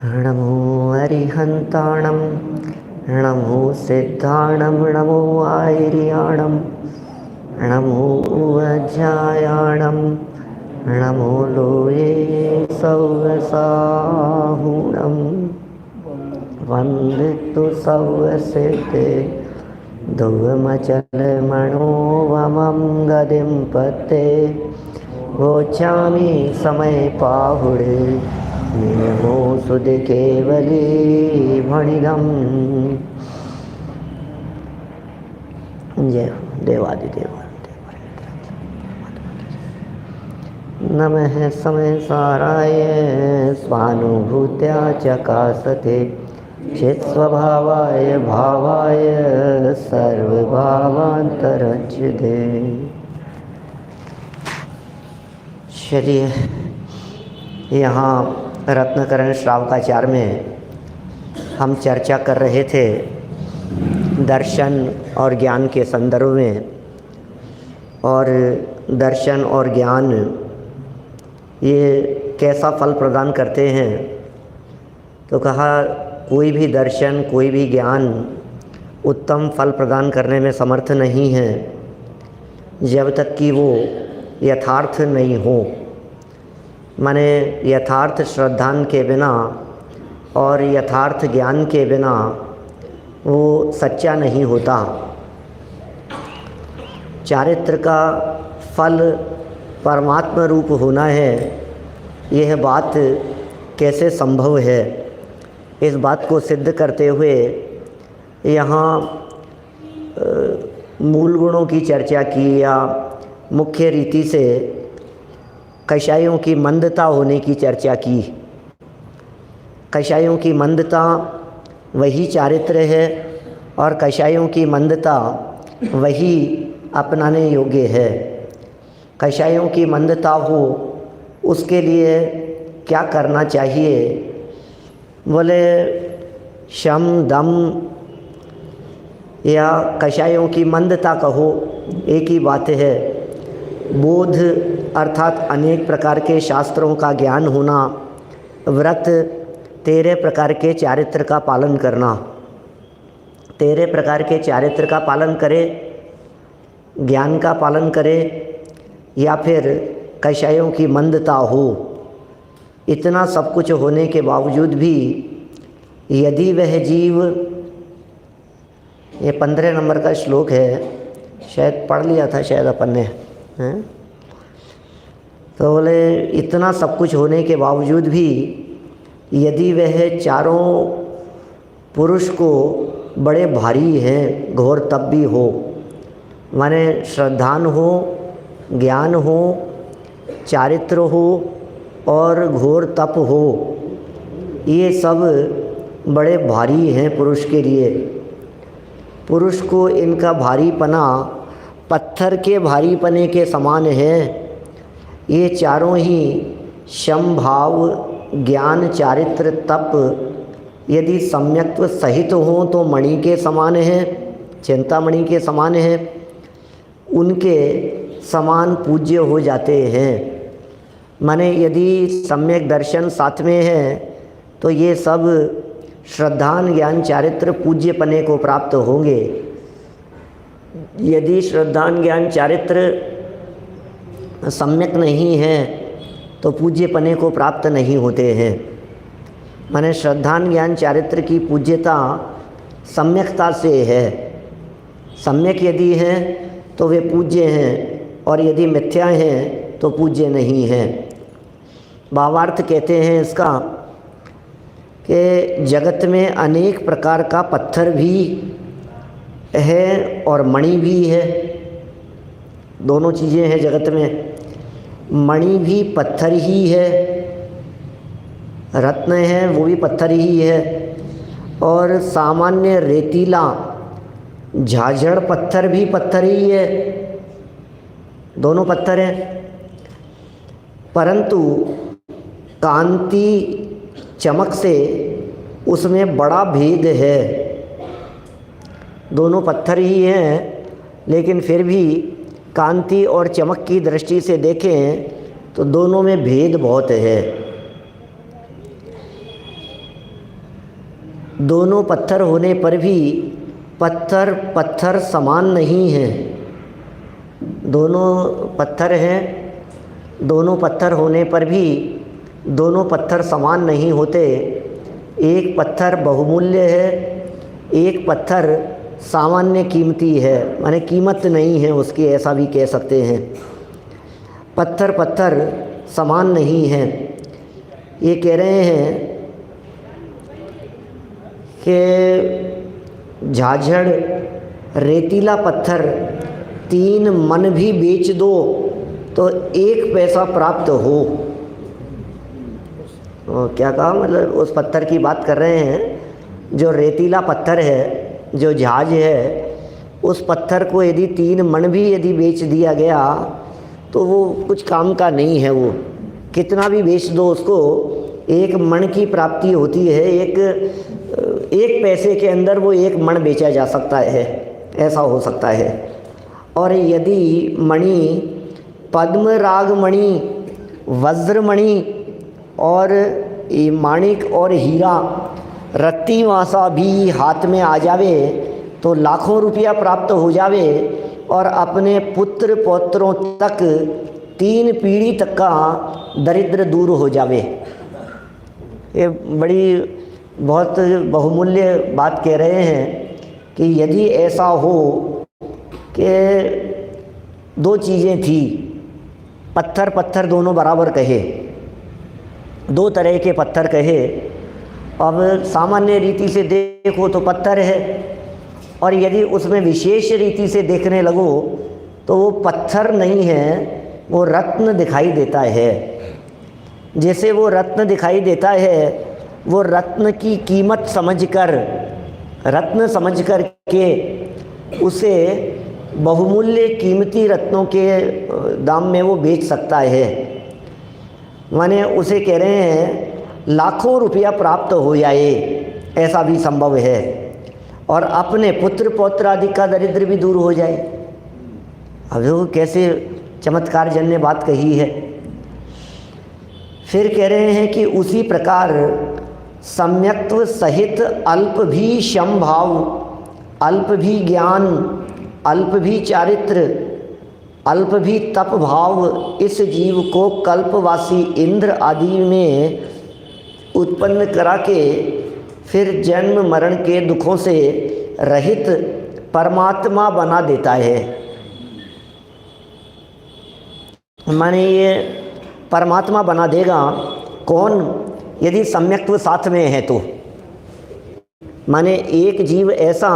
नमो अरिहन्ताणं नमो सिद्धाणं नमो आयर्याणं नमो वज्रायाणं नमो लोये सौवसाहुणं वन्दितु सौवसिद्धे ध्रुवमचलमणोवमं गदिं पते वोचामि समय पाहुडे नियमो सुध केवली भणिदम। जय देवादिदेव। नमः समय साराय स्वानुभूत्या चकासते चित्स्वभावाय भावाय सर्वभावान्तरच्युते। चलिए, यहाँ रत्नकरण श्रावकाचार्य में हम चर्चा कर रहे थे दर्शन और ज्ञान के संदर्भ में। और दर्शन और ज्ञान ये कैसा फल प्रदान करते हैं, तो कहा कोई भी दर्शन कोई भी ज्ञान उत्तम फल प्रदान करने में समर्थ नहीं है जब तक कि वो यथार्थ नहीं हो। माने यथार्थ श्रद्धान के बिना और यथार्थ ज्ञान के बिना वो सच्चा नहीं होता। चारित्र का फल परमात्मा रूप होना है, यह बात कैसे संभव है, इस बात को सिद्ध करते हुए यहाँ मूल गुणों की चर्चा की, या मुख्य रीति से कषायों की मंदता होने की चर्चा की। कषायों की मंदता वही चारित्र है और कषायों की मंदता वही अपनाने योग्य है। कषायों की मंदता हो उसके लिए क्या करना चाहिए, बोले शम दम या कषायों की मंदता कहो एक ही बात है। बोध अर्थात अनेक प्रकार के शास्त्रों का ज्ञान होना, व्रत 13 प्रकार के चारित्र का पालन करना। 13 प्रकार के चारित्र का पालन करे, ज्ञान का पालन करे, या फिर कषायों की मंदता हो। इतना सब कुछ होने के बावजूद भी यदि वह जीव, ये 15 नंबर का श्लोक है, शायद पढ़ लिया था शायद अपन ने, हैं? तो बोले इतना सब कुछ होने के बावजूद भी यदि वह चारों पुरुष को बड़े भारी हैं, घोर तप भी हो, माने श्रद्धान हो, ज्ञान हो, चारित्र हो और घोर तप हो, ये सब बड़े भारी हैं पुरुष के लिए। पुरुष को इनका भारीपना पत्थर के भारीपने के समान है। ये चारों ही शम भाव ज्ञान चारित्र तप यदि सम्यक्त्व सहित हों तो मणि के समान है, चिंतामणि के समान है, उनके समान पूज्य हो जाते हैं। माने यदि सम्यक दर्शन साथ में है तो ये सब श्रद्धान ज्ञान चारित्र पूज्य पने को प्राप्त होंगे। यदि श्रद्धान ज्ञान चारित्र सम्यक नहीं है तो पूज्य पने को प्राप्त नहीं होते हैं। माने श्रद्धान ज्ञान चारित्र की पूज्यता सम्यकता से है। सम्यक यदि हैं तो वे पूज्य हैं, और यदि मिथ्या हैं तो पूज्य नहीं हैं। भावार्थ कहते हैं इसका कि जगत में अनेक प्रकार का पत्थर भी है और मणि भी है। दोनों चीज़ें हैं जगत में। मणि भी पत्थर ही है, रत्न है वो भी पत्थर ही है, और सामान्य रेतीला झाझड़ पत्थर भी पत्थर ही है। दोनों पत्थर हैं, परंतु कांति चमक से उसमें बड़ा भेद है। दोनों पत्थर ही हैं, लेकिन फिर भी कांति और चमक की दृष्टि से देखें तो दोनों में भेद बहुत है। दोनों पत्थर होने पर भी पत्थर पत्थर समान नहीं हैं। दोनों पत्थर हैं, दोनों पत्थर होने पर भी दोनों पत्थर समान नहीं होते। एक पत्थर बहुमूल्य है, एक पत्थर सामान्य कीमती है, माने कीमत नहीं है उसकी, ऐसा भी कह सकते हैं। पत्थर पत्थर समान नहीं हैं। ये कह रहे हैं कि झाझड़ रेतीला पत्थर 3 मन भी बेच दो तो 1 पैसा प्राप्त हो। क्या कहा, मतलब उस पत्थर की बात कर रहे हैं जो रेतीला पत्थर है, जो झाझ है, उस पत्थर को यदि 3 मन भी यदि बेच दिया गया तो वो कुछ काम का नहीं है। वो कितना भी बेच दो उसको, 1 मन की प्राप्ति होती है। एक पैसे के अंदर वो 1 मन बेचा जा सकता है, ऐसा हो सकता है। और यदि मणि पद्म राग मणि, वज्र मणि और माणिक और हीरा रत्ती मासा भी हाथ में आ जावे तो लाखों रुपया प्राप्त हो जावे और अपने पुत्र पौत्रों तक 3 पीढ़ी तक का दरिद्र दूर हो जावे। ये बड़ी बहुत बहुमूल्य बात कह रहे हैं कि यदि ऐसा हो कि 2 चीज़ें थी, पत्थर पत्थर दोनों बराबर कहे, 2 तरह के पत्थर कहे। अब सामान्य रीति से देखो तो पत्थर है, और यदि उसमें विशेष रीति से देखने लगो तो वो पत्थर नहीं है, वो रत्न दिखाई देता है। जैसे वो रत्न दिखाई देता है, वो रत्न की कीमत समझकर, रत्न समझकर के उसे बहुमूल्य कीमती रत्नों के दाम में वो बेच सकता है। माने उसे कह रहे हैं लाखों रुपया प्राप्त हो जाए, ऐसा भी संभव है, और अपने पुत्र पौत्र आदि का दरिद्र भी दूर हो जाए। अब वो कैसे चमत्कार जन्य बात कही है। फिर कह रहे हैं कि उसी प्रकार सम्यक्त्व सहित अल्प भी समभाव, अल्प भी ज्ञान, अल्प भी चारित्र, अल्प भी तप भाव इस जीव को कल्पवासी इंद्र आदि में उत्पन्न करा के फिर जन्म मरण के दुखों से रहित परमात्मा बना देता है। माने ये परमात्मा बना देगा कौन? यदि सम्यक्त्व साथ में है तो। माने एक जीव ऐसा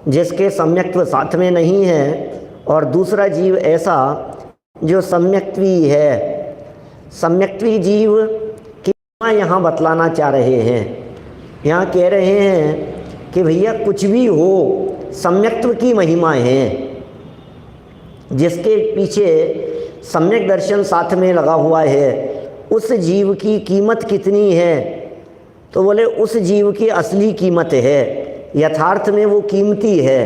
जिसके सम्यक्त्व साथ में नहीं है और दूसरा जीव ऐसा जो सम्यक्त्वी है। सम्यक्त्वी जीव की यहाँ बतलाना चाह रहे हैं। यहाँ कह रहे हैं कि भैया कुछ भी हो, सम्यक्त्व की महिमा है। जिसके पीछे सम्यक दर्शन साथ में लगा हुआ है, उस जीव की कीमत कितनी है? तो बोले उस जीव की असली कीमत है, यथार्थ में वो कीमती है।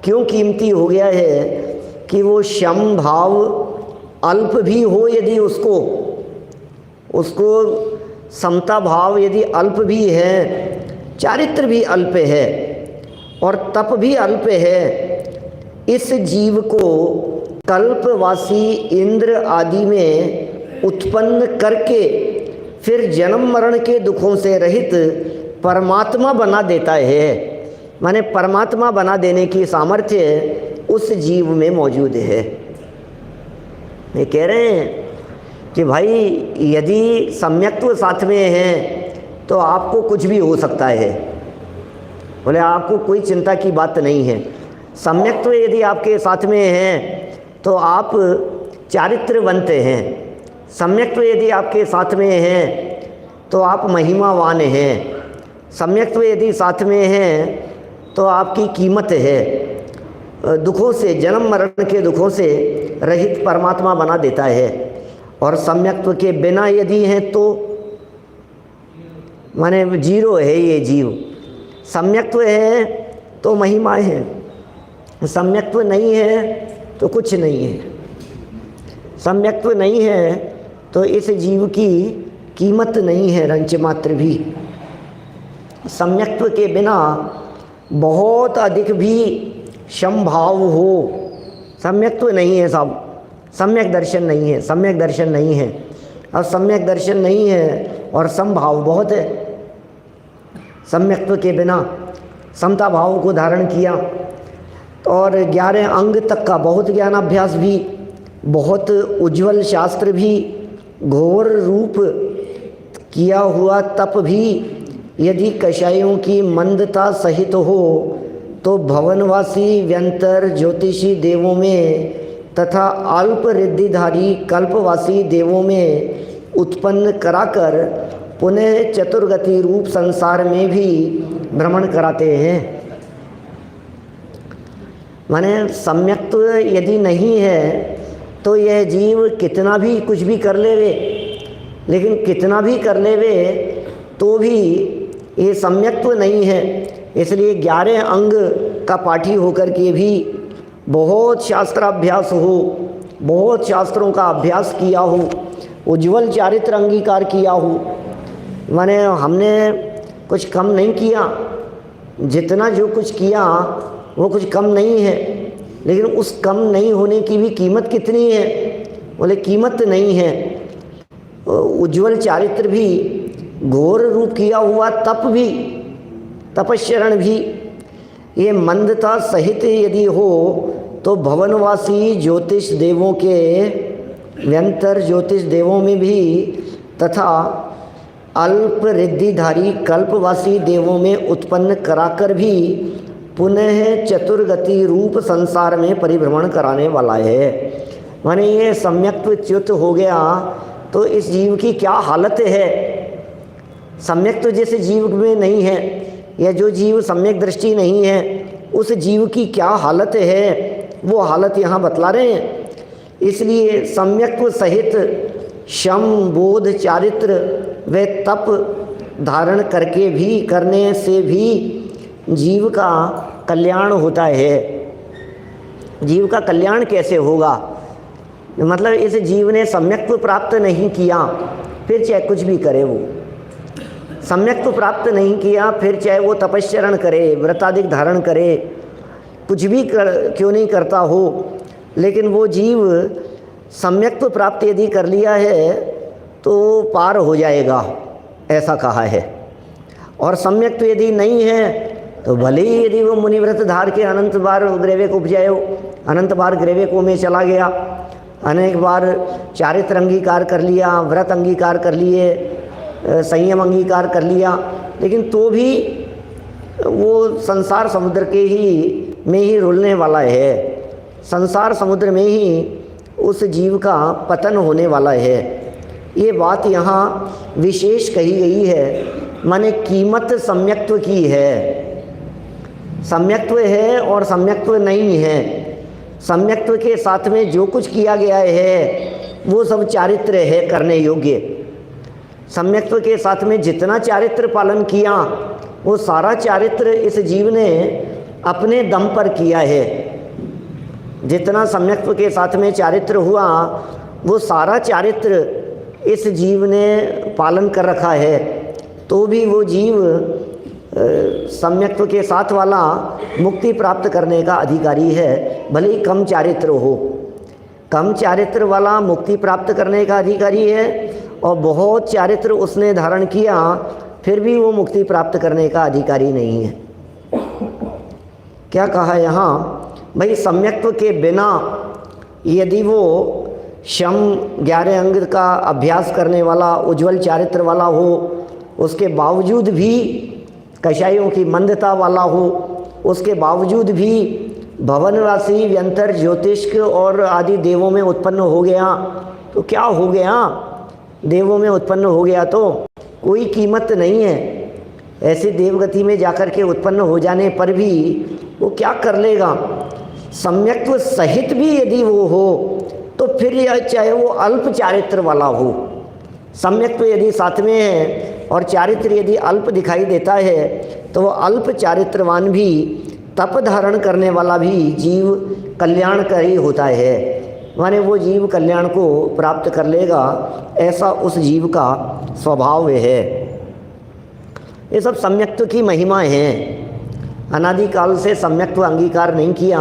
क्यों कीमती हो गया है? कि वो सम भाव अल्प भी हो, यदि उसको समता भाव यदि अल्प भी है, चारित्र भी अल्प है और तप भी अल्प है, इस जीव को कल्पवासी इंद्र आदि में उत्पन्न करके फिर जन्म मरण के दुखों से रहित परमात्मा बना देता है। माने परमात्मा बना देने की सामर्थ्य उस जीव में मौजूद है। ये कह रहे हैं कि भाई यदि सम्यक्त्व साथ में है तो आपको कुछ भी हो सकता है। बोले आपको कोई चिंता की बात नहीं है। सम्यक्त्व यदि आपके साथ में है तो आप चारित्रवंत हैं। सम्यक्त्व यदि आपके साथ में है तो आप महिमावान हैं। सम्यक्त्व यदि साथ में है तो आपकी कीमत है। दुखों से, जन्म मरण के दुखों से रहित परमात्मा बना देता है। और सम्यक्त्व के बिना यदि हैं तो माने जीरो है ये जीव। सम्यक्त्व है तो महिमा है, सम्यक्त्व नहीं है तो कुछ नहीं है। सम्यक्त्व नहीं है तो इस जीव की कीमत नहीं है रंच मात्र भी। सम्यक्त्व के बिना बहुत अधिक भी समभाव हो, सम्यक्त्व नहीं है साहब, सम्यक दर्शन नहीं है, सम्यक दर्शन नहीं है। अब सम्यक दर्शन नहीं है और समभाव बहुत है। सम्यक्त्व के बिना समता भाव को धारण किया और 11 अंग तक का बहुत ज्ञानाभ्यास भी, बहुत उज्जवल शास्त्र भी, घोर रूप किया हुआ तप भी यदि कषायों की मंदता सहित हो तो भवनवासी व्यंतर ज्योतिषी देवों में तथा अल्प रिद्धिधारी कल्पवासी देवों में उत्पन्न कराकर पुनः चतुर्गति रूप संसार में भी भ्रमण कराते हैं। माने सम्यक्त्व यदि नहीं है तो यह जीव कितना भी कुछ भी कर लेवे, लेकिन कितना भी कर लेवे तो भी ये सम्यक्त्व नहीं है। इसलिए 11 अंग का पाठी होकर के भी बहुत शास्त्राभ्यास हो, बहुत शास्त्रों का अभ्यास किया हो, उज्ज्वल चारित्र अंगीकार किया हो, माने हमने कुछ कम नहीं किया, जितना जो कुछ किया वो कुछ कम नहीं है, लेकिन उस कम नहीं होने की भी कीमत कितनी है? बोले कीमत नहीं है। उज्ज्वल चारित्र भी, घोर रूप किया हुआ तप भी, तपश्चरण भी, ये मंदता सहित यदि हो तो भवनवासी ज्योतिष देवों के व्यंतर ज्योतिष देवों में भी तथा अल्प रिद्धिधारी कल्पवासी देवों में उत्पन्न कराकर भी पुनः चतुर्गति रूप संसार में परिभ्रमण कराने वाला है। माने ये सम्यक्त्व च्युत हो गया तो इस जीव की क्या हालत है? सम्यक्त्व जिस जीव में नहीं है, या जो जीव सम्यक दृष्टि नहीं है, उस जीव की क्या हालत है, वो हालत यहाँ बतला रहे हैं। इसलिए सम्यक्त्व सहित शम बोध चारित्र व तप धारण करके भी, करने से भी जीव का कल्याण होता है। जीव का कल्याण कैसे होगा? मतलब इस जीव ने सम्यक्त्व प्राप्त नहीं किया, फिर चाहे कुछ भी करे, वो सम्यक्त्व प्राप्त नहीं किया, फिर चाहे वो तपश्चरण करे, व्रतादिक धारण करे, कुछ भी क्यों नहीं करता हो, लेकिन वो जीव सम्यक्त्व प्राप्त यदि कर लिया है तो पार हो जाएगा, ऐसा कहा है। और सम्यक्त्व यदि नहीं है तो भले ही यदि वो मुनिव्रत धार के अनंत बार ग्रेवेक उपजायो, अनंत बार ग्रेवेकों में चला गया, अनेक बार चारित्र अंगीकार कर लिया, व्रत अंगीकार कर लिए, संयम अंगीकार कर लिया, लेकिन तो भी वो संसार समुद्र के ही में ही रुलने वाला है। संसार समुद्र में ही उस जीव का पतन होने वाला है। ये बात यहाँ विशेष कही गई है, माने कीमत सम्यक्त्व की है। सम्यक्त्व है और सम्यक्त्व नहीं है। सम्यक्त्व के साथ में जो कुछ किया गया है वो सब चारित्र है करने योग्य। सम्यक्त्व के साथ में जितना चारित्र पालन किया वो सारा चारित्र इस जीव ने अपने दम पर किया है। जितना सम्यक्त्व के साथ में चारित्र हुआ वो सारा चारित्र इस जीव ने पालन कर रखा है, तो भी वो जीव सम्यक्त्व के साथ वाला मुक्ति प्राप्त करने का अधिकारी है। भले ही कम चारित्र हो, कम चारित्र वाला मुक्ति प्राप्त करने का अधिकारी है, और बहुत चारित्र उसने धारण किया फिर भी वो मुक्ति प्राप्त करने का अधिकारी नहीं है। क्या कहा यहाँ? भाई सम्यक्त्व के बिना यदि वो शम 11 अंग का अभ्यास करने वाला उज्ज्वल चारित्र वाला हो, उसके बावजूद भी कषायों की मंदता वाला हो, उसके बावजूद भी भवनवासी व्यंतर ज्योतिष और आदि देवों में उत्पन्न हो गया, तो क्या हो गया? देवों में उत्पन्न हो गया तो कोई कीमत नहीं है। ऐसी देवगति में जाकर के उत्पन्न हो जाने पर भी वो क्या कर लेगा? सम्यक्त्व सहित भी यदि वो हो तो फिर चाहे वो अल्प चारित्र वाला हो, सम्यक्त्व यदि साथ में है और चारित्र यदि अल्प दिखाई देता है तो वो अल्प चारित्रवान भी, तप धारण करने वाला भी जीव कल्याणकारी होता है। माने वो जीव कल्याण को प्राप्त कर लेगा, ऐसा उस जीव का स्वभाव है। ये सब सम्यक्त्व की महिमा हैं। अनादिकाल से सम्यक्त्व अंगीकार नहीं किया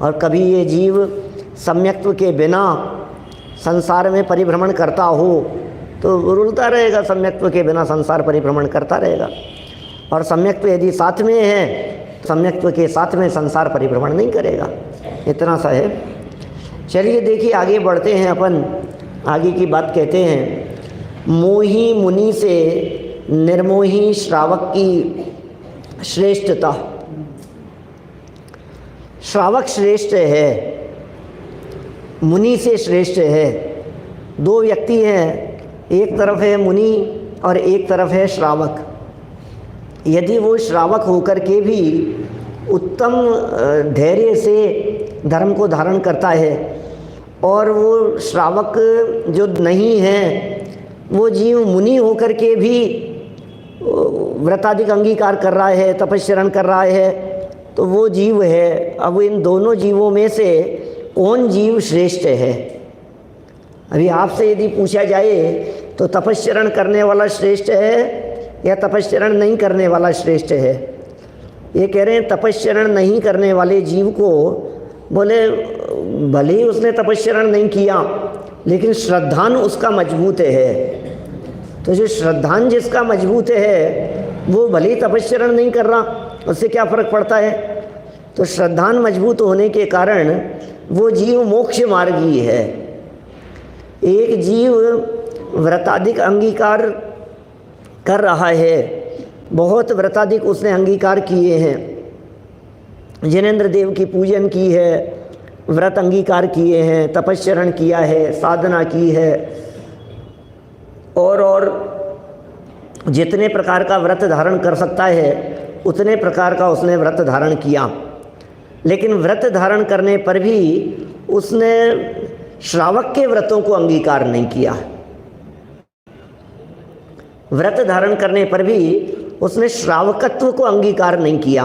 और कभी ये जीव सम्यक्त्व के बिना संसार में परिभ्रमण करता हो तो रुलता रहेगा, सम्यक्त्व के बिना संसार परिभ्रमण करता रहेगा। और सम्यक्त्व यदि साथ में है, सम्यक्त्व के साथ में संसार परिभ्रमण नहीं करेगा। इतना सा है। चलिए देखिए आगे बढ़ते हैं अपन। आगे की बात कहते हैं, मोही मुनि से निर्मोही श्रावक की श्रेष्ठता। श्रावक श्रेष्ठ है, मुनि से श्रेष्ठ है। दो व्यक्ति हैं, एक तरफ है मुनि और एक तरफ है श्रावक। यदि वो श्रावक होकर के भी उत्तम धैर्य से धर्म को धारण करता है और वो श्रावक जो नहीं है वो जीव मुनि होकर के भी व्रताधिक अंगीकार कर रहा है, तपस्चरण कर रहा है, तो वो जीव है। अब इन दोनों जीवों में से कौन जीव श्रेष्ठ है? अभी आपसे यदि पूछा जाए तो तपस्चरण करने वाला श्रेष्ठ है या तपस्चरण नहीं करने वाला श्रेष्ठ है? ये कह रहे हैं तपस्चरण नहीं करने वाले जीव को, बोले भले ही उसने तपस्चरण नहीं किया लेकिन श्रद्धान उसका मजबूत है। तो जो श्रद्धान जिसका मजबूत है वो भले ही तपस्चरण नहीं कर रहा, उससे क्या फ़र्क पड़ता है? तो श्रद्धान मजबूत होने के कारण वो जीव मोक्ष मार्गी है। एक जीव व्रताधिक अंगीकार कर रहा है, बहुत व्रताधिक उसने अंगीकार किए हैं, जिनेंद्र देव की पूजन की है, व्रत अंगीकार किए हैं, तपस्चरण किया है, साधना की है, और जितने प्रकार का व्रत धारण कर सकता है उतने प्रकार का उसने व्रत धारण किया। लेकिन व्रत धारण करने पर भी उसने श्रावक के व्रतों को अंगीकार नहीं किया। व्रत धारण करने पर भी उसने श्रावकत्व को अंगीकार नहीं किया।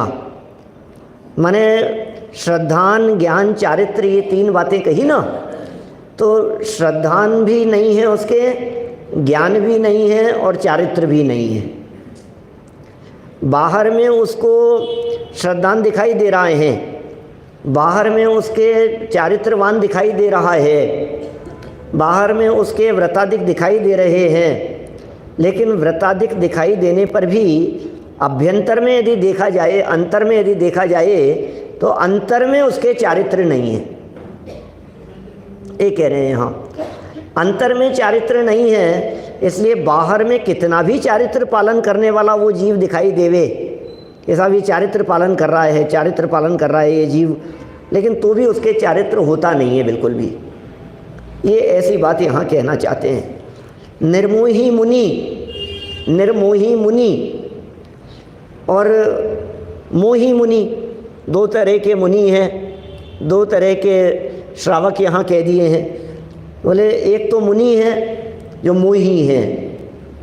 माने श्रद्धान, ज्ञान, चारित्र, ये तीन बातें कही ना, तो श्रद्धान भी नहीं है उसके, ज्ञान भी नहीं है और चारित्र भी नहीं है। बाहर में उसको श्रद्धान दिखाई दे रहे हैं, बाहर में उसके चारित्रवान दिखाई दे रहा है, बाहर में उसके व्रताधिक दिखाई दे रहे हैं, लेकिन व्रताधिक दिखाई देने पर भी अभ्यंतर में यदि देखा जाए, अंतर में यदि देखा जाए तो अंतर में उसके चारित्र नहीं है। ये कह रहे हैं यहाँ अंतर में चारित्र नहीं है, इसलिए बाहर में कितना भी चारित्र पालन करने वाला वो जीव दिखाई देवे, ऐसा भी चारित्र पालन कर रहा है, चारित्र पालन कर रहा है ये जीव, लेकिन तो भी उसके चारित्र होता नहीं है बिल्कुल भी। ये ऐसी बात यहाँ कहना चाहते हैं। निर्मोही मुनि, निर्मोही मुनि और मोही मुनि, दो तरह के मुनि हैं, दो तरह के श्रावक यहाँ कह दिए हैं। बोले एक तो मुनि है जो मोही है,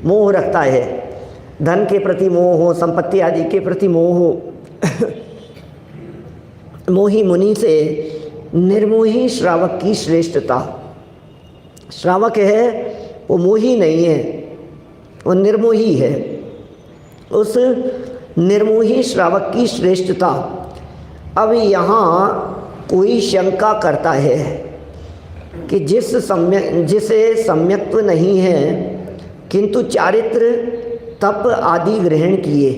मोह रखता है, धन के प्रति मोह हो, संपत्ति आदि के प्रति मोह हो। मोही मुनि से निर्मोही श्रावक की श्रेष्ठता। श्रावक है वो मोही नहीं है, वो निर्मोही है। उस निर्मोही श्रावक की श्रेष्ठता। अब यहाँ कोई शंका करता है कि जिसे सम्यक्त्व नहीं है किंतु चारित्र, तप आदि ग्रहण किए,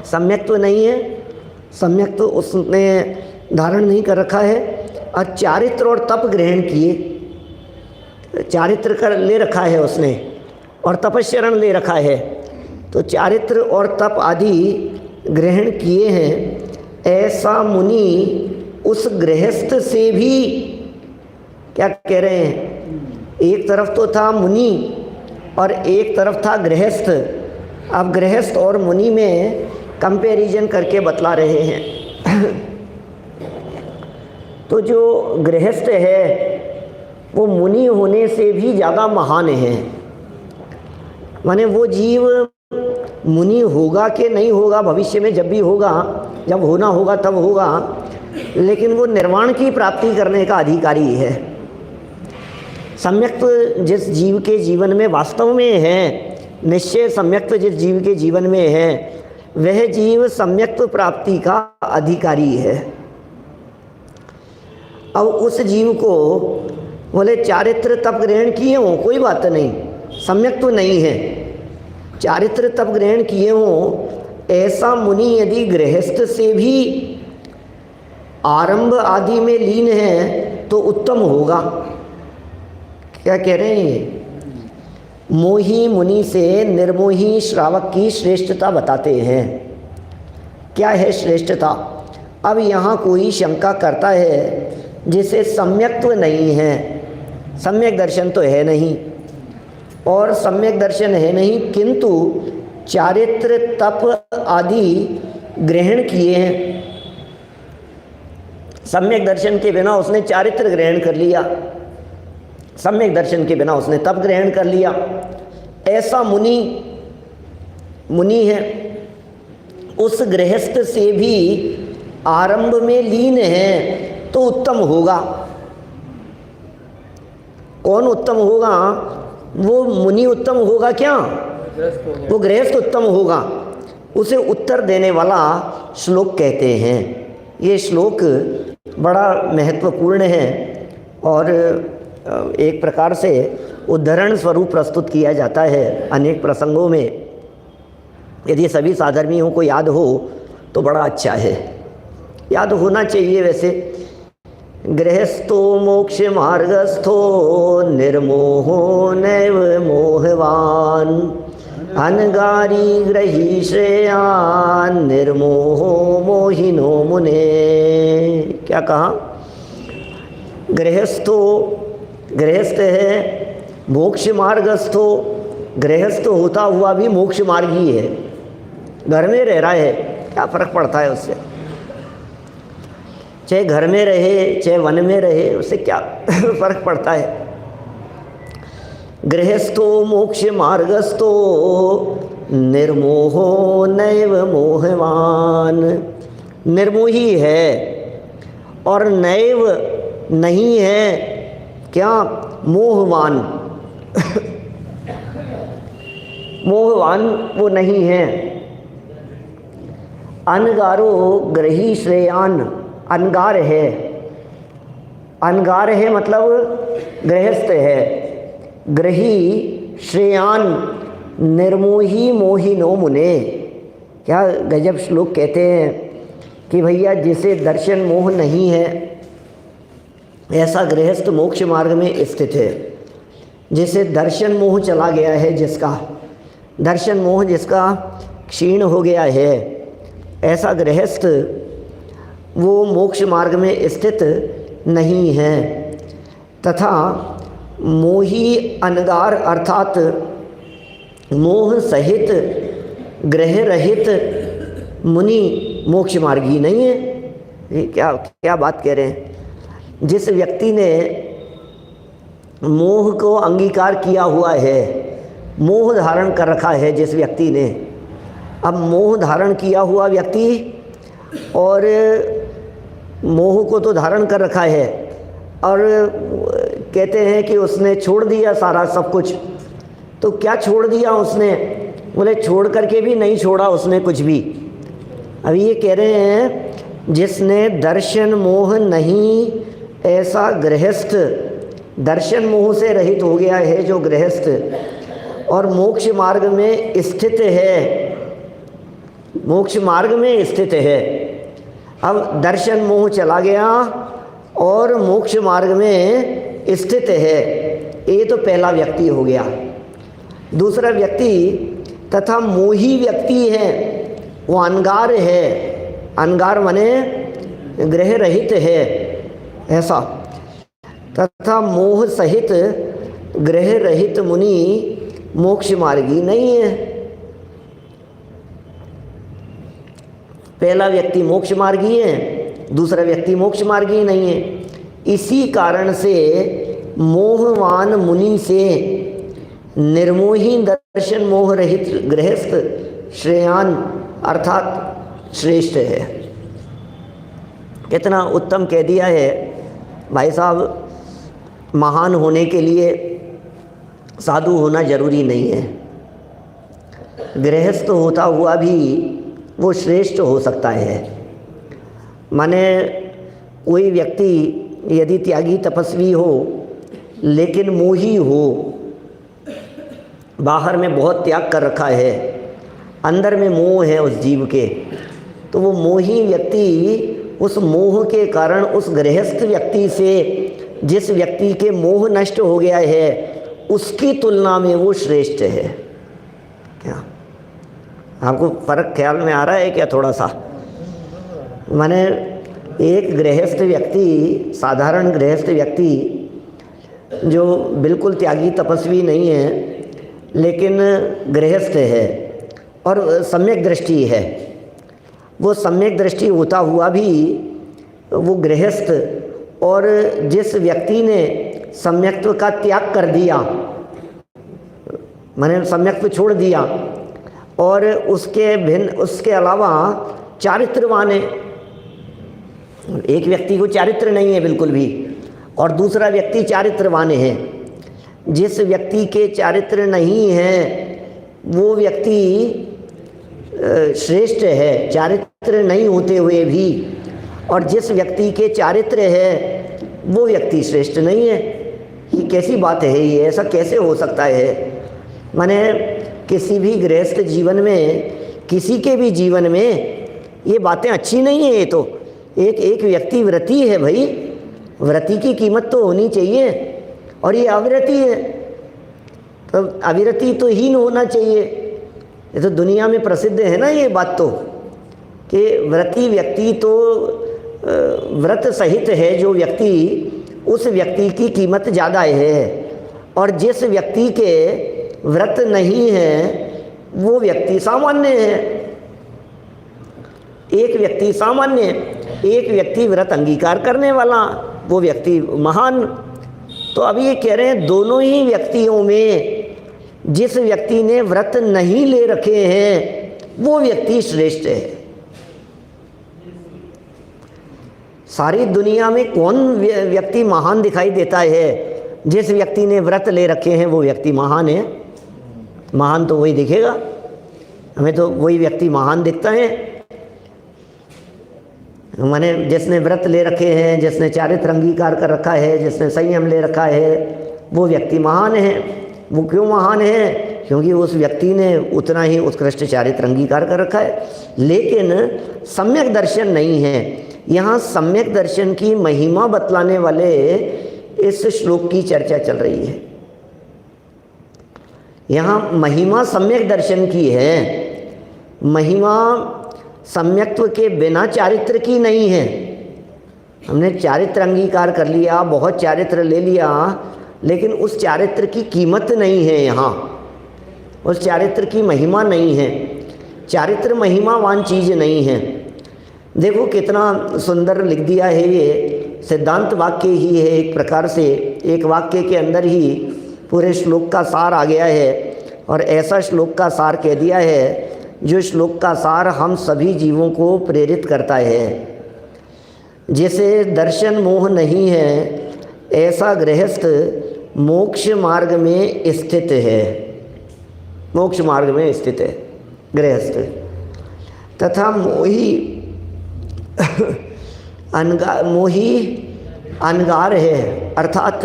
सम्यक्त्व नहीं है, सम्यक्त्व उसने धारण नहीं कर रखा है, और चारित्र और तप ग्रहण किए, चारित्र कर ले रखा है उसने और तपस्चरण ले रखा है, तो चारित्र और तप आदि ग्रहण किए हैं, ऐसा मुनि उस गृहस्थ से भी, क्या कह रहे हैं, एक तरफ तो था मुनि और एक तरफ था गृहस्थ। अब गृहस्थ और मुनि में कंपैरिजन करके बतला रहे हैं। तो जो गृहस्थ है वो मुनि होने से भी ज़्यादा महान है। माने वो जीव मुनि होगा कि नहीं होगा भविष्य में, जब भी होगा, जब होना होगा तब होगा, लेकिन वो निर्वाण की प्राप्ति करने का अधिकारी है। सम्यक्त्व जिस जीव के जीवन में वास्तव में है निश्चय सम्यक्त्व जिस जीव के जीवन में है वह जीव सम्यक्त्व प्राप्ति का अधिकारी है। अब उस जीव को बोले चारित्र तप ग्रहण किए हों कोई बात नहीं, सम्यक्त्व नहीं है, चारित्र तप ग्रहण किए हों, ऐसा मुनि यदि गृहस्थ से भी आरंभ आदि में लीन है तो उत्तम होगा। क्या कह रहे हैं ये? मोही मुनि से निर्मोही श्रावक की श्रेष्ठता बताते हैं। क्या है श्रेष्ठता? अब यहाँ कोई शंका करता है जिसे सम्यक्त्व नहीं है, सम्यक दर्शन तो है नहीं, और सम्यक दर्शन है नहीं किंतु चारित्र तप आदि ग्रहण किए हैं। सम्यक दर्शन के बिना उसने चारित्र ग्रहण कर लिया, सम्यक दर्शन के बिना उसने तप ग्रहण कर लिया। ऐसा मुनि है, उस गृहस्थ से भी आरंभ में लीन है तो उत्तम होगा। कौन उत्तम होगा? वो मुनि उत्तम होगा क्या? वो गृहस्थ उत्तम होगा। उसे उत्तर देने वाला श्लोक कहते हैं। ये श्लोक बड़ा महत्वपूर्ण है और एक प्रकार से उदाहरण स्वरूप प्रस्तुत किया जाता है अनेक प्रसंगों में। यदि सभी साधर्मियों को याद हो तो बड़ा अच्छा है, याद होना चाहिए। वैसे गृहस्थो मोक्ष मार्गस्थो निर्मोहो नैव मोहवान अनगारी ग्रही श्रेयान निर्मोहो मोहिनो मुने। क्या कहा? गृहस्थ है, मोक्ष मार्गस्थो, गृहस्थ होता हुआ भी मोक्ष मार्गी है, घर में रह रहा है, क्या फर्क पड़ता है उससे? चाहे घर में रहे चाहे वन में रहे, उससे क्या फर्क पड़ता है? गृहस्थो मोक्ष मार्गस्थो निर्मोहो नैव मोहवान। निर्मोही है और नैव नहीं है, क्या? मोहवान मोहवान वो नहीं है। अनगारो ग्रही श्रेयान, अनगार है, अनगार है मतलब गृहस्थ है। ग्रही श्रेयान निर्मोही मोहिनो मुने। क्या गजब श्लोक कहते हैं कि भैया जिसे दर्शन मोह नहीं है ऐसा गृहस्थ मोक्ष मार्ग में स्थित है। जिसे दर्शन मोह चला गया है, जिसका दर्शन मोह जिसका क्षीण हो गया है, ऐसा गृहस्थ वो मोक्ष मार्ग में स्थित नहीं है। तथा मोही अनगार अर्थात मोह सहित ग्रह रहित मुनि मोक्ष मार्गी नहीं है। ये क्या बात कह रहे हैं? जिस व्यक्ति ने मोह को अंगीकार किया हुआ है, मोह धारण कर रखा है जिस व्यक्ति ने, अब मोह धारण किया हुआ व्यक्ति और मोह को तो धारण कर रखा है और कहते हैं कि उसने छोड़ दिया सारा सब कुछ। तो क्या छोड़ दिया उसने? बोले छोड़ करके भी नहीं छोड़ा उसने कुछ भी। अभी ये कह रहे हैं जिसने दर्शन मोह नहीं, ऐसा गृहस्थ दर्शन मोह से रहित हो गया है जो गृहस्थ और मोक्ष मार्ग में स्थित है, मोक्ष मार्ग में स्थित है। अब दर्शन मोह चला गया और मोक्ष मार्ग में स्थित है, ये तो पहला व्यक्ति हो गया। दूसरा व्यक्ति तथा मोही व्यक्ति है, वो अनगार है, अनगार माने ग्रह रहित है ऐसा। तथा मोह सहित ग्रह रहित मुनि मोक्ष मार्गी नहीं है। पहला व्यक्ति मोक्ष मार्गी है, दूसरा व्यक्ति मोक्ष मार्गी नहीं है। इसी कारण से मोहवान मुनि से निर्मोही दर्शन मोह रहित गृहस्थ श्रेयान अर्थात श्रेष्ठ है। कितना उत्तम कह दिया है भाई साहब। महान होने के लिए साधु होना जरूरी नहीं है, गृहस्थ होता हुआ भी वो श्रेष्ठ हो सकता है। माने कोई व्यक्ति यदि त्यागी तपस्वी हो लेकिन मोही हो, बाहर में बहुत त्याग कर रखा है, अंदर में मोह है उस जीव के, तो वो मोही व्यक्ति उस मोह के कारण उस गृहस्थ व्यक्ति से, जिस व्यक्ति के मोह नष्ट हो गया है, उसकी तुलना में वो श्रेष्ठ है। क्या आपको फर्क ख्याल में आ रहा है क्या थोड़ा सा? माने एक गृहस्थ व्यक्ति, साधारण गृहस्थ व्यक्ति जो बिल्कुल त्यागी तपस्वी नहीं है लेकिन गृहस्थ है और सम्यक दृष्टि है, वो सम्यक दृष्टि होता हुआ भी वो गृहस्थ, और जिस व्यक्ति ने सम्यक्त्व का त्याग कर दिया, माने सम्यक्त्व छोड़ दिया और उसके भिन्न, उसके अलावा चारित्रवान है, एक व्यक्ति को चारित्र नहीं है बिल्कुल भी और दूसरा व्यक्ति चारित्रवान है। जिस व्यक्ति के चारित्र नहीं है वो व्यक्ति श्रेष्ठ है चारित्र नहीं होते हुए भी, और जिस व्यक्ति के चारित्र है वो व्यक्ति श्रेष्ठ नहीं है। ये कैसी बात है? ये ऐसा कैसे हो सकता है? माने किसी भी गृहस्थ जीवन में, किसी के भी जीवन में ये बातें अच्छी नहीं है। ये तो एक व्यक्ति व्रती है भाई, व्रती की कीमत तो होनी चाहिए, और ये अविरती है तो अविरती तो हीन होना चाहिए। ये तो दुनिया में प्रसिद्ध है ना ये बात तो, कि व्रती व्यक्ति तो व्रत सहित है जो व्यक्ति, उस व्यक्ति की कीमत ज़्यादा है, और जिस व्यक्ति के व्रत नहीं है वो व्यक्ति सामान्य है। एक व्यक्ति सामान्य, एक व्यक्ति व्रत अंगीकार करने वाला, वो व्यक्ति महान। तो अभी ये कह रहे हैं दोनों ही व्यक्तियों में जिस व्यक्ति ने व्रत नहीं ले रखे हैं वो व्यक्ति श्रेष्ठ है। सारी दुनिया में कौन व्यक्ति महान दिखाई देता है? जिस व्यक्ति ने व्रत ले रखे हैं वो व्यक्ति महान है। महान तो वही दिखेगा, हमें तो वही व्यक्ति महान दिखता है। माने जिसने व्रत ले रखे हैं, जिसने चारित्र अंगीकार कर रखा है, जिसने संयम ले रखा है, वो व्यक्ति महान है। वो क्यों महान है? क्योंकि उस व्यक्ति ने उतना ही उत्कृष्ट चारित्र अंगीकार कर रखा है। लेकिन सम्यक दर्शन नहीं है। यहाँ सम्यक दर्शन की महिमा बतलाने वाले इस श्लोक की चर्चा चल रही है। यहाँ महिमा सम्यक दर्शन की है, महिमा सम्यक्त्व के बिना चारित्र की नहीं है। हमने चारित्र अंगीकार कर लिया, बहुत चारित्र ले लिया, लेकिन उस चारित्र की कीमत नहीं है यहाँ, उस चारित्र की महिमा नहीं है। चारित्र महिमावान चीज़ नहीं है। देखो कितना सुंदर लिख दिया है, ये सिद्धांत वाक्य ही है एक प्रकार से, एक वाक्य के अंदर ही पूरे श्लोक का सार आ गया है, और ऐसा श्लोक का सार कह दिया है जो श्लोक का सार हम सभी जीवों को प्रेरित करता है। जैसे दर्शन मोह नहीं है, ऐसा गृहस्थ मोक्ष मार्ग में स्थित है, मोक्ष मार्ग में स्थित है गृहस्थ। तथा मोही मोही अनगार है, अर्थात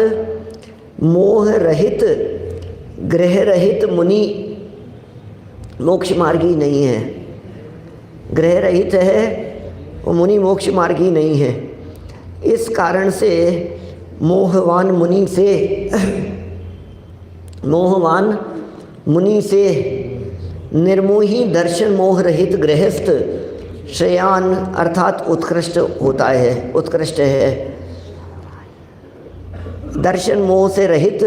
मोह रहित ग्रह रहित मुनि मोक्ष मार्गी नहीं है। ग्रह रहित है वो मुनि मोक्ष मार्गी नहीं है। इस कारण से मोहवान मुनि से निर्मोही दर्शन मोह रहित गृहस्थ श्रेयान अर्थात उत्कृष्ट होता है, उत्कृष्ट है। दर्शन मोह से रहित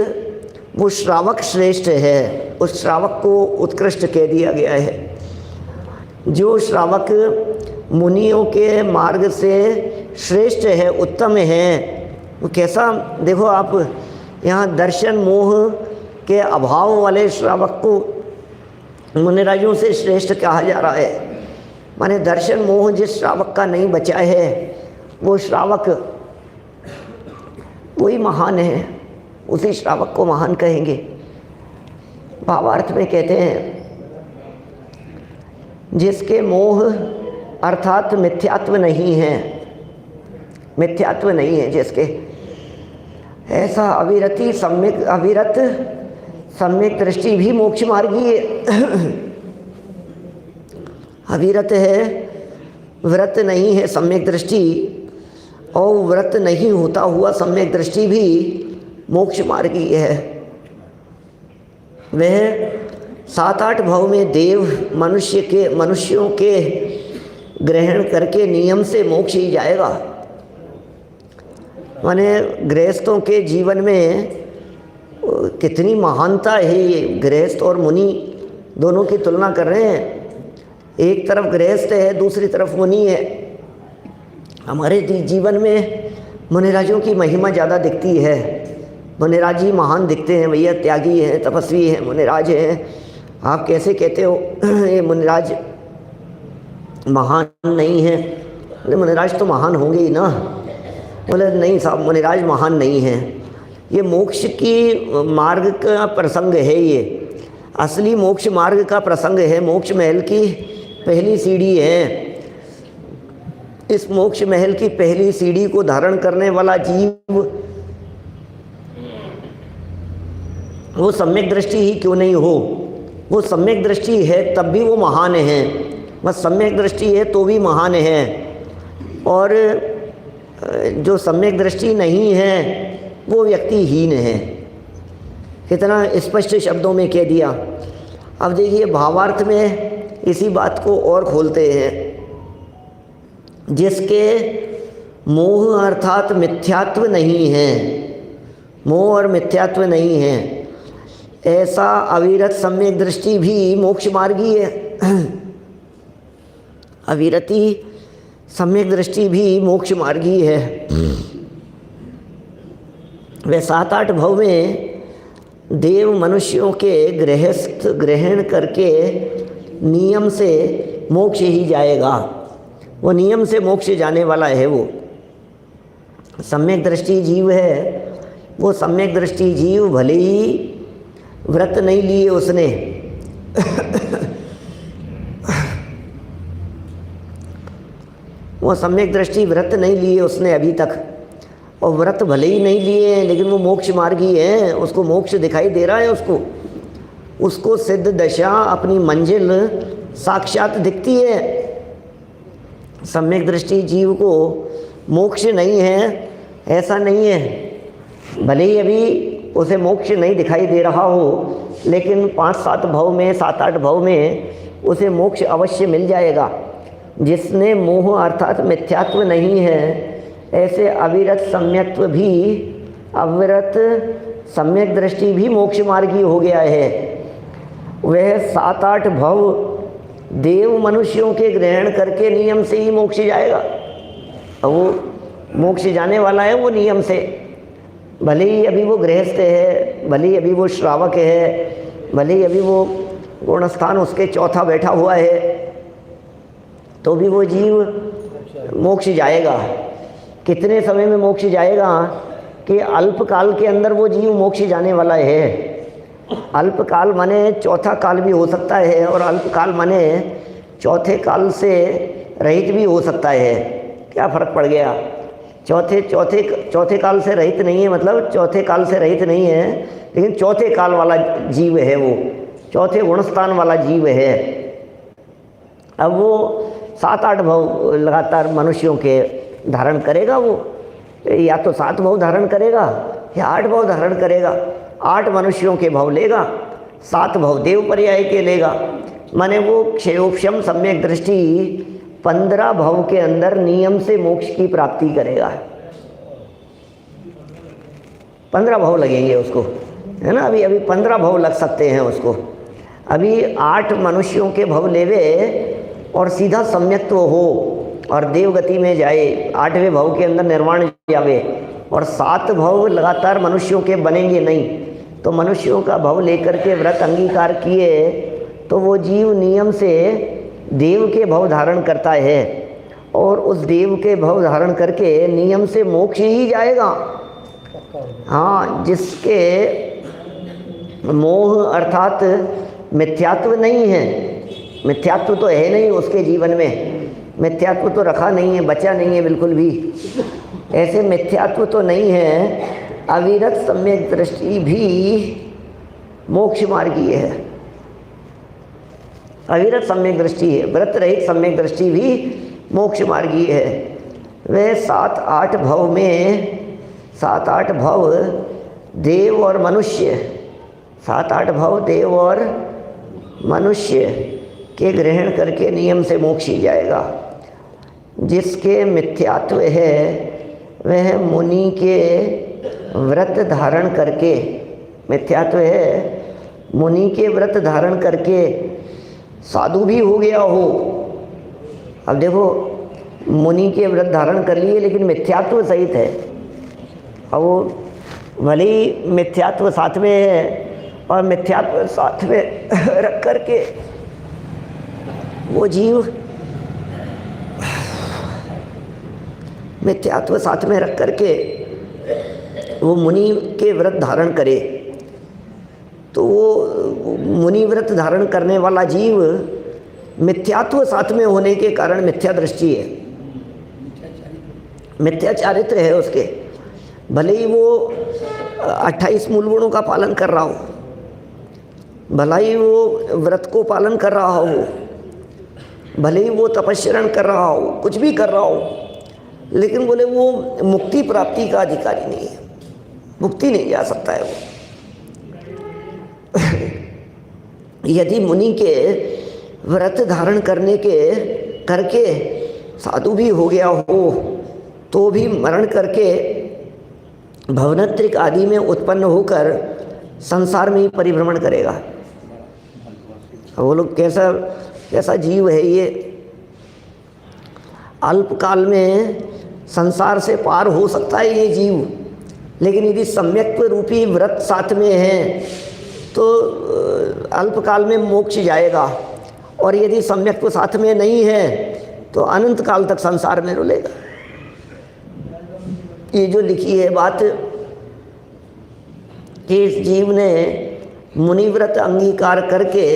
वो श्रावक श्रेष्ठ है। उस श्रावक को उत्कृष्ट कह दिया गया है। जो श्रावक मुनियों के मार्ग से श्रेष्ठ है, उत्तम है, वो कैसा? देखो आप यहाँ दर्शन मोह के अभाव वाले श्रावक को मुनिराजों से श्रेष्ठ कहा जा रहा है। माने दर्शन मोह जिस श्रावक का नहीं बचा है वो श्रावक वही महान है, उसी श्रावक को महान कहेंगे। भावार्थ में कहते हैं जिसके मोह अर्थात मिथ्यात्व नहीं है, मिथ्यात्व नहीं है जिसके, ऐसा अविरत सम्यक दृष्टि भी मोक्ष मार्गी है। अविरत है, व्रत नहीं है सम्यक दृष्टि, और व्रत नहीं होता हुआ सम्यक दृष्टि भी मोक्ष मार्गी है। वह 7-8 भाव में देव मनुष्यों के ग्रहण करके नियम से मोक्ष ही जाएगा। माने गृहस्थों के जीवन में कितनी महानता है, ये गृहस्थ और मुनि दोनों की तुलना कर रहे हैं। एक तरफ गृहस्थ है, दूसरी तरफ मुनि है। हमारे जीवन में मुनिराजों की महिमा ज़्यादा दिखती है। मुनिराज ही महान दिखते हैं, भैया त्यागी हैं, तपस्वी हैं, मुनिराज हैं। आप कैसे कहते हो ये मुनिराज महान नहीं है? बोले मुनिराज तो महान होंगे ही ना। बोले नहीं साहब, मुनिराज महान नहीं है। ये मोक्ष की मार्ग का प्रसंग है, ये असली मोक्ष मार्ग का प्रसंग है। मोक्ष महल की पहली सीढ़ी है। इस मोक्ष महल की पहली सीढ़ी को धारण करने वाला जीव वो सम्यक दृष्टि ही क्यों नहीं हो, वो सम्यक दृष्टि है तब भी वो महान है। बस सम्यक दृष्टि है तो भी महान है, और जो सम्यक दृष्टि नहीं है वो व्यक्तिहीन है। कितना स्पष्ट शब्दों में कह दिया। अब देखिए भावार्थ में इसी बात को और खोलते हैं। जिसके मोह अर्थात मिथ्यात्व नहीं है, मोह और मिथ्यात्व नहीं है, ऐसा अविरत सम्यक दृष्टि भी मोक्ष मार्गी है। अविरति सम्यक दृष्टि भी मोक्ष मार्गी है। वे 7-8 भाव में देव मनुष्यों के गृहस्थ ग्रहण करके नियम से मोक्ष ही जाएगा। वो नियम से मोक्ष जाने वाला है। वो सम्यक दृष्टि जीव है। वो सम्यक दृष्टि जीव भले ही व्रत नहीं लिए उसने वो सम्यक दृष्टि व्रत नहीं लिए उसने अभी तक, और व्रत भले ही नहीं लिए हैं लेकिन वो मोक्ष मार्गी है। उसको मोक्ष दिखाई दे रहा है, उसको सिद्ध दशा अपनी मंजिल साक्षात दिखती है। सम्यक दृष्टि जीव को मोक्ष नहीं है ऐसा नहीं है। भले ही अभी उसे मोक्ष नहीं दिखाई दे रहा हो, लेकिन 5-7 भाव में 7-8 भाव में उसे मोक्ष अवश्य मिल जाएगा। जिसने मोह अर्थात मिथ्यात्व नहीं है, ऐसे अविरत सम्यक्त्व भी, अविरत सम्यक दृष्टि भी मोक्ष मार्गी हो गया है। वह 7-8 भाव देव मनुष्यों के ग्रहण करके नियम से ही मोक्ष जाएगा। अब वो मोक्ष जाने वाला है वो नियम से। भले ही अभी वो गृहस्थ है, भले ही अभी वो श्रावक है, भले ही अभी वो गुणस्थान उसके चौथा बैठा हुआ है, तो भी वो जीव मोक्ष जाएगा। कितने समय में मोक्ष जाएगा कि अल्पकाल के अंदर वो जीव मोक्ष जाने वाला है। अल्पकाल माने चौथा काल भी हो सकता है, और अल्पकाल माने चौथे काल से रहित भी हो सकता है। क्या फ़र्क पड़ गया? चौथे काल से रहित नहीं है, मतलब चौथे काल से रहित नहीं है, लेकिन चौथे काल वाला जीव है, वो चौथे गुणस्थान वाला जीव है। अब वो 7-8 भाव लगातार मनुष्यों के धारण करेगा। वो या तो 7 भाव धारण करेगा या 8 भाव धारण करेगा। 8 मनुष्यों के भाव लेगा, 7 भाव देव पर्याय के लेगा। माने वो क्षयोपशम सम्यक दृष्टि 15 भाव के अंदर नियम से मोक्ष की प्राप्ति करेगा। 15 भाव लगेंगे उसको, है ना। अभी 15 भाव लग सकते हैं उसको। अभी 8 मनुष्यों के भाव लेवे और सीधा सम्यक्त्व हो और देवगति में जाए, 8वें भाव के अंदर निर्वाण जावे, और 7 भाव लगातार मनुष्यों के बनेंगे नहीं, तो मनुष्यों का भाव लेकर के व्रत अंगीकार किए तो वो जीव नियम से देव के भाव धारण करता है, और उस देव के भाव धारण करके नियम से मोक्ष ही जाएगा। हाँ, जिसके मोह अर्थात मिथ्यात्व नहीं है, मिथ्यात्व तो है नहीं उसके जीवन में, मिथ्यात्व तो रखा नहीं है, बचा नहीं है बिल्कुल भी। ऐसे मिथ्यात्व तो नहीं है। अविरत सम्यक दृष्टि भी मोक्ष मार्गीय है। अविरत सम्यक दृष्टि है, व्रत रहित सम्यक दृष्टि भी मोक्ष मार्गीय है। वे 7-8 भव में 7-8 भव देव और मनुष्य, 7-8 भव देव और मनुष्य के ग्रहण करके नियम से मोक्ष ही जाएगा। जिसके मिथ्यात्व है वह मुनि के व्रत धारण करके, मिथ्यात्व है मुनि के व्रत धारण करके साधु भी हो गया हो। अब देखो, मुनि के व्रत धारण कर लिए लेकिन मिथ्यात्व सहित है। अब वो भले ही मिथ्यात्व साथ में है और मिथ्यात्व साथ में रख करके वो जीव मिथ्यात्व साथ में रख करके वो मुनि के व्रत धारण करे, तो वो मुनि व्रत धारण करने वाला जीव मिथ्यात्व साथ में होने के कारण मिथ्या दृष्टि है, मिथ्या चारित्र है उसके। भले ही वो 28 मूल गुणों का पालन कर रहा हो, भला ही वो व्रत को पालन कर रहा हो, भले ही वो तपस्या कर रहा हो, कुछ भी कर रहा हो, लेकिन बोले वो मुक्ति प्राप्ति का अधिकारी नहीं है, मुक्ति नहीं जा सकता है वो। यदि मुनि के व्रत धारण करके साधु भी हो गया हो तो भी मरण करके भवनत्रिक आदि में उत्पन्न होकर संसार में ही परिभ्रमण करेगा। वो लोग कैसा जीव है ये, अल्पकाल में संसार से पार हो सकता है ये जीव, लेकिन यदि सम्यक्त्व रूपी व्रत साथ में है तो अल्पकाल में मोक्ष जाएगा, और यदि सम्यक्त्व साथ में नहीं है तो अनंत काल तक संसार में रुलेगा। ये जो लिखी है बात कि इस जीव ने मुनिव्रत अंगीकार करके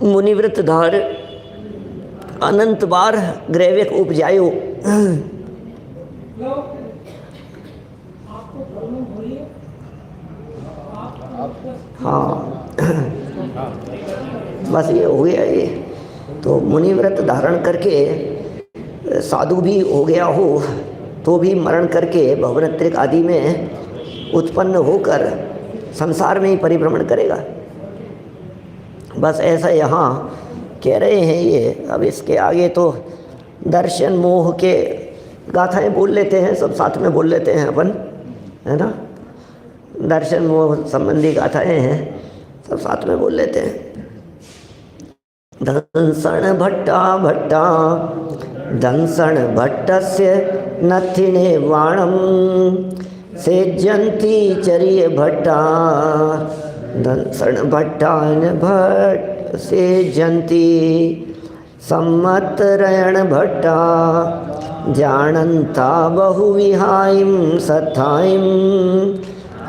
मुनिव्रत धार अनंत बार ग्रैविक उपजायो। हाँ, बस ये हो गया। ये तो मुनिव्रत धारण करके साधु भी हो गया हो तो भी मरण करके भवनत्रिक आदि में उत्पन्न होकर संसार में ही परिभ्रमण करेगा। बस ऐसा यहाँ कह रहे हैं ये। अब इसके आगे तो दर्शन मोह के गाथाएं बोल लेते हैं, सब साथ में बोल लेते हैं अपन, है ना। दर्शन मोह संबंधी गाथाएं हैं, सब साथ में बोल लेते हैं। दंसण भट्टा दंसण भट्टस्य नथिने वाणम सेज्यन्ति चर्य भट्टा दंसण भट्टान भट्ट सेज्यन्ति सम्मतरयण भट्टा जानन्ता बहुविहायं सथायं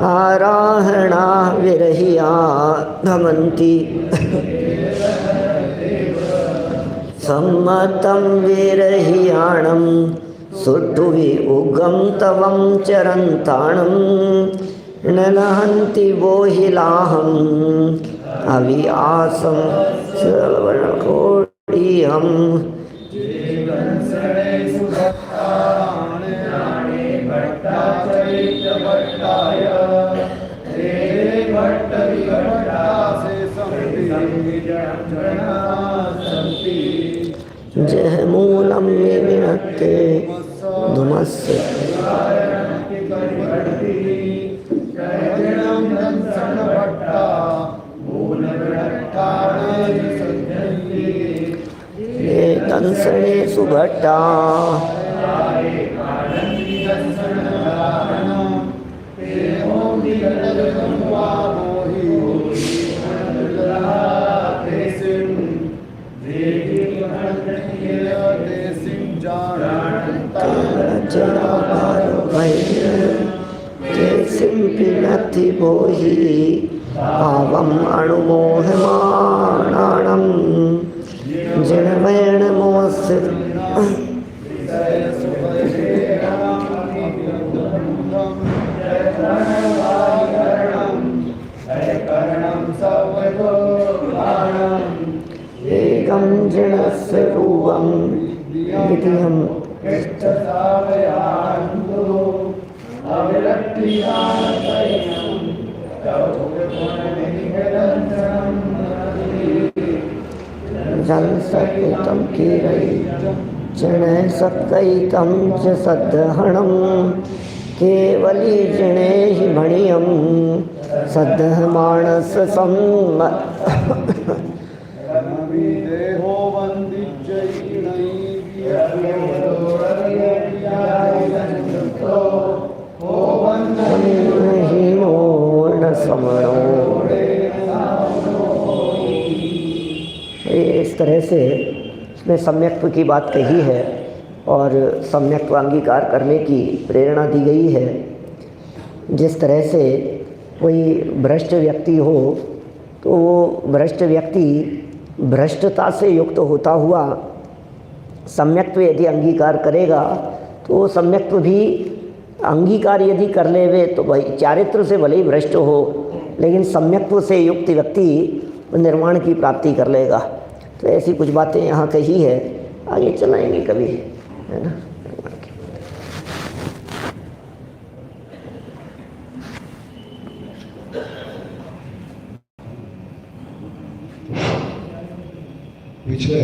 आराहणा विरहिया भवन्ति सम्मतं विरहियाणं सुट्टुवि उगम तवं चरन्ताणं नलहन्ति बोहिलाहम् अविआसं श्रवणकोटिहम्। जह मूलम में विनक्ते धुमस्य ये दंसने सुभट्टा पिनति बोहि भावम अणुमोहमाणानां क्षीणं जिणवैणमोऽस्ति एकं जिणस्य रूपं द्वितीयं जल सकितं कीरै जिणे सक्कैतं च सद्दहणं केवली जिणे हि मणियं सद्दह मानस सम्म इस तरह से इसमें सम्यक्त्व की बात कही है और सम्यक्त्व अंगीकार करने की प्रेरणा दी गई है। जिस तरह से कोई भ्रष्ट व्यक्ति हो तो वो भ्रष्ट व्यक्ति भ्रष्टता से युक्त होता हुआ सम्यक्त्व यदि अंगीकार करेगा तो सम्यक्त्व भी अंगीकार यदि कर लेवे तो भाई चारित्र से भले ही भ्रष्ट हो लेकिन सम्यक्त्व से युक्त व्यक्ति निर्वाण की प्राप्ति कर लेगा। तो ऐसी कुछ बातें यहाँ कही है, आगे चलाएंगे कभी, है ना। पिछले